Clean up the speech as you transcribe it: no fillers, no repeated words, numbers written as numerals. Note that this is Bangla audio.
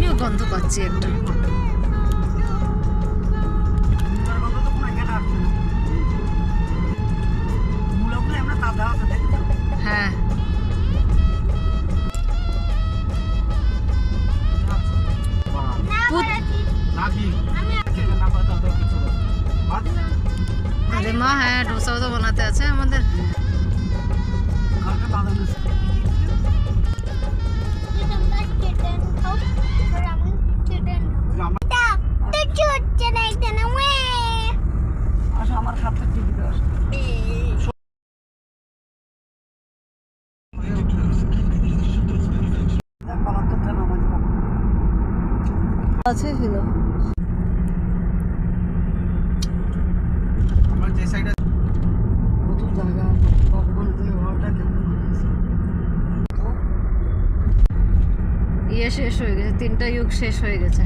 আমিও গন্ধ পাচ্ছি একটা। হ্যাঁ अरे माँ है डोसा तो बनाते अच्छे আমাদের আছে ছিল আমার যে সাইডে কত জায়গা ভগবান দিয়ে ওটা কেমন ইয়ে শেষ হয়ে গেছে, 3টা যুগ শেষ হয়ে গেছে।